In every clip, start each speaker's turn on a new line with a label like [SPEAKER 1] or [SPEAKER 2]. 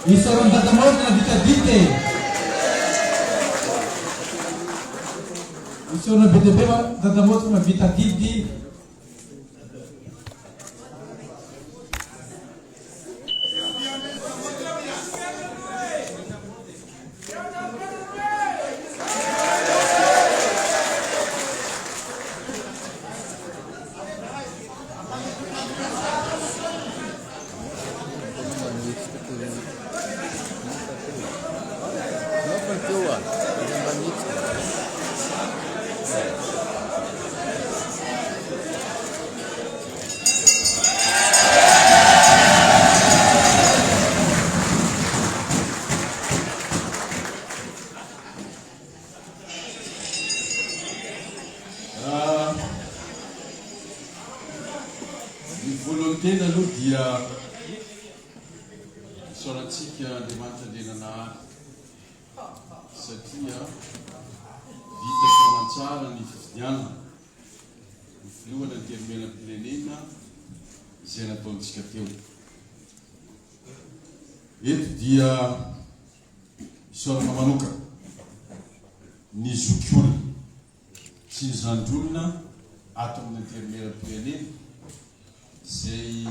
[SPEAKER 1] Isoron datamot na vita dite. Isoron bidebema datamot na vita dite.
[SPEAKER 2] Tena aloha dia soratsika Andriamanitra andrenana satria vita fanatsara ny fifidianana ny filohana ny teromenam-pirenena izay nataontsika teo. Eto dia sorana manoka ny zokiolona sy ny zandrolona ato amin'ny teromenam-pirenena zay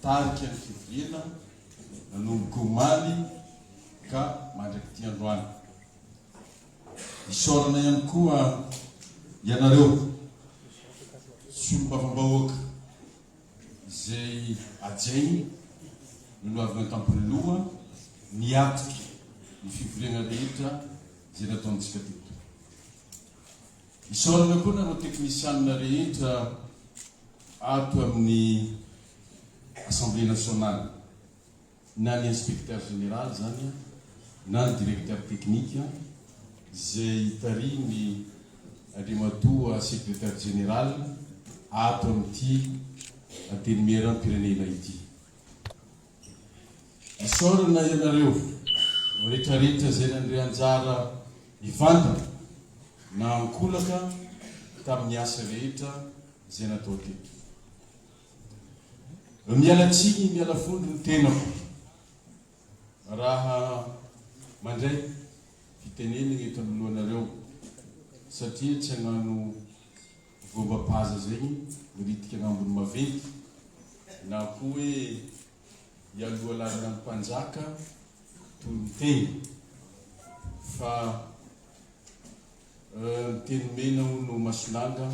[SPEAKER 2] tarika ny fivoriana nanomboka omaly ka mandraky ty androany. Isorana ihany koa ianareo solom-bavambahoaka zay ajainy noloavina tamponiloha niatiky ny fivoriana rehetra zay nataontsika teto. Isorana koa nareo teknisianina rehetra ato amin'ny Assemblée nationale, na ny inspecteur général zany na ny directeur technique zay tariny Andriamatoa secrétaire général ato amin'ity antenimieram-pirenena ity. Isorana ianareo rehetrarehetra zay nandre anjara ivantana na ankolaka tamin'ny asa rehetra zay natao teto. Mialatsiny miala fondro ny tenako raha mandray fitenenana eto amin'oloanareo satria tsy hagnano voabapaza zegny miritika an'ambony maventy na koa hoe ialoha lalina ny mpanjaka toy ny teny fa miteny mena no masolanga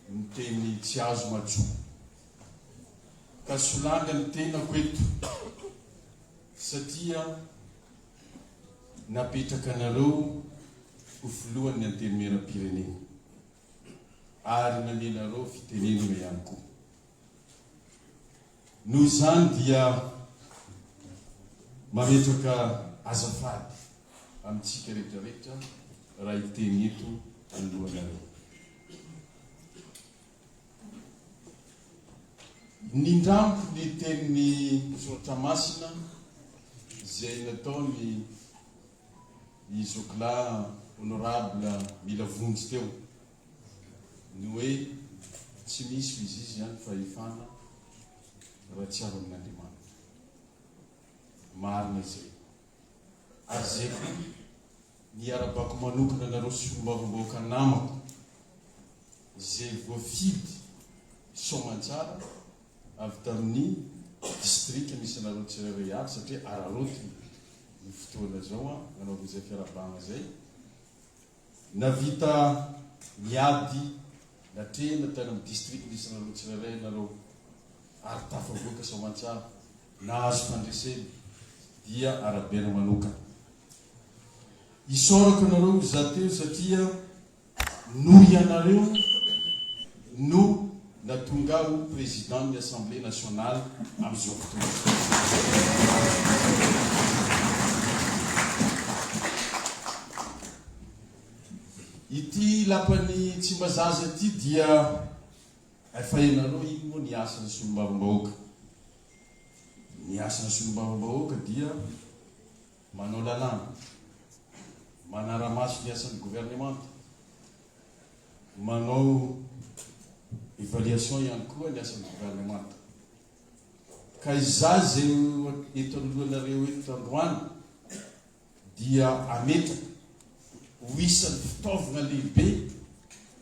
[SPEAKER 2] miteny tsy azo matso ka solanga ny tenako eto satria napetraka anareo ho filohan'ny antenimieram-pirenena ary namenareo fitenenana ihany koa. Noho izany dia mametraka azafady amintsika rehetrarehetra raha hiteny eto anoloanareo. Nindrampo ny tenin'ny soratra masina zay nataony izokla honorable mila vonjy teo ny hoe tsy misy izy izy ihany fahefana raha tsy avy amin'Andriamanitra. Marina izay ary zay koa ny arabako manokana nareo solom-bavambahoaka namako zay voafidy soamantsara avy tamin'ny district misy anareo tsirairay aby satria araroty ny fotoana zao nanaovana izay fiarabana zay navita miady natrehana tany amin'ny district misy anareo tsirairay nareo ary tafavoaka soamantsara nahazo fandreseny dia arabiana manokana. Isorako anareo za teo satria noho ianareo no natonga ho président de l'Assemblée nationale amin'izao fotoana. Ity lapany tsy mazaza ity dia efa ianareo iny moa ny asan'ny solom-bavambahoaka. Ny asan'ny solom-bavambahoaka dia manao lalàna, manara-maso ny asan'ny gouvernement, manao évaluation ihany koa ny asan'ny gouvernement. ka izay zay eto anohanareo eto androany dia ametraka ho isan'ny fitaovana lehibe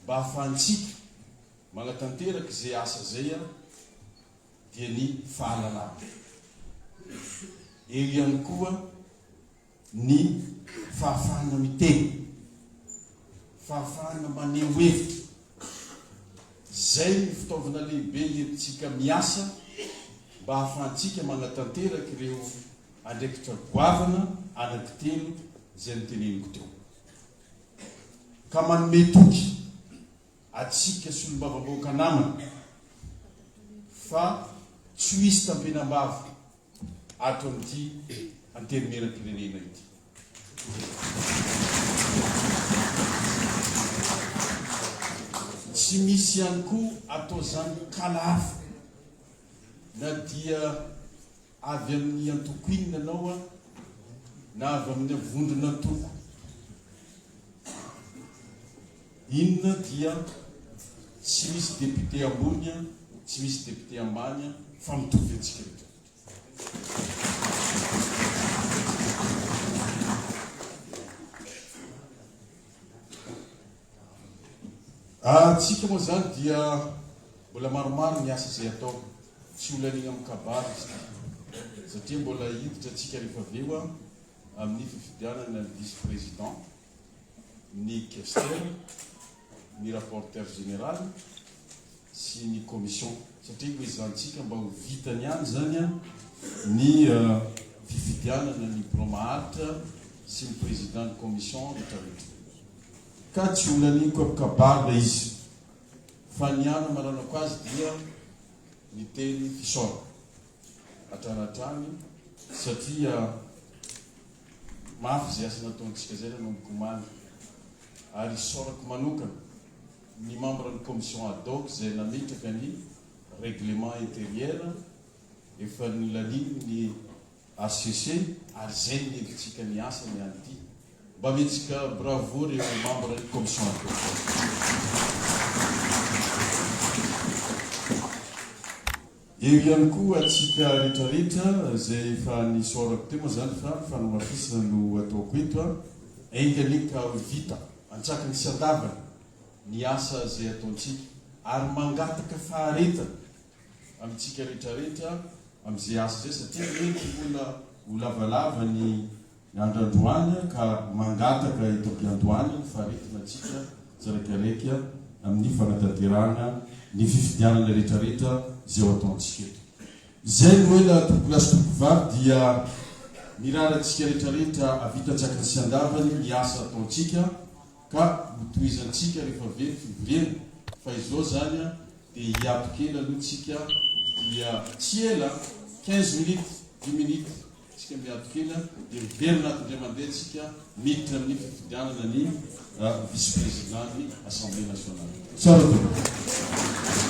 [SPEAKER 2] mba hahafahantsika manatanteraka zay asa zay dia ny fahalalana. Eo ihany koa ny fahafahana miteny, fahafahana maneho hevitra. Zay ny fitaovana lehibe entintsika miasa mba hahafahantsika manatanteraka ireo andraikitra goavana anankitelo zay niteneniko teo. Ka manome toky atsika solombavam-bahoaka namana fa tsy ho isy tampenam-bava ato amin'ity anterimeram-pirenena ity. Tsy misy ihany koa atao zany kalafa na dia avy amin'ny antoko inona anao na avy amin'ny avondrona antoko inona dia tsy misy député ambony tsy misy député ambany fa mitovy antsika rehetra. Tsika moa zany dia mbola maromaro ny asa zay atao, tsy olan'igny amin'ny kabary satria mbola hiditra atsika rehefa aveo amin'ny fifidianana ny vice président, ny questeur, ny rapporteur général sy ny commission, satria ho izantsika mba ho vitany ihany zany ny fifidianana ny bromaharitra sy ny président ny commission rehetrarehetra. Ka tsy olan'igny koa kabary izy fa ny ana maranako azy dia ny teny fisora atranatrany satria mafy zay asa nataontsika zay nanomboka omaly ary sorako manokana ny membre ny commission ad hoc zay nametraka ny règlement intérieur efa nilaniny ny ACC ary zay ny hevitsika ny asa ny an'ity mba metsika bravo reo membre ny commission ad hoc. Eo ihany koa atsika rehetrarehetra zay efa nisorako teo moa zany fa fanamafisana no ataoko eto engany ka vita antsaka ny sandavana ny asa zay ataontsika ary mangataka faharetana amintsika rehetrarehetra amin'izay asa zay satria mety mbola ho lavalava ny androandroany ka mangataka eto am-piandohany ny faharetana atsika tsiraikaraiky amin'ny fanatanterahana ny fifidianana rehetrarehetra zay ao ataontsika eto. Zay no hoe la tompolasy tompovavy dia miraratsika rehetrarehetra avitantsaka ny siandavany ny asa ataontsika ka hotoizantsika rehefa very fivorena fa izao zany dia hiato kely alohantsika dia tsy ela 15 minutes 10 minutes tsika miato kely dia miverina atindray mandeha tsika miditra amin'ny fifidianana ny vice président ny assemblée nationale. Tsara.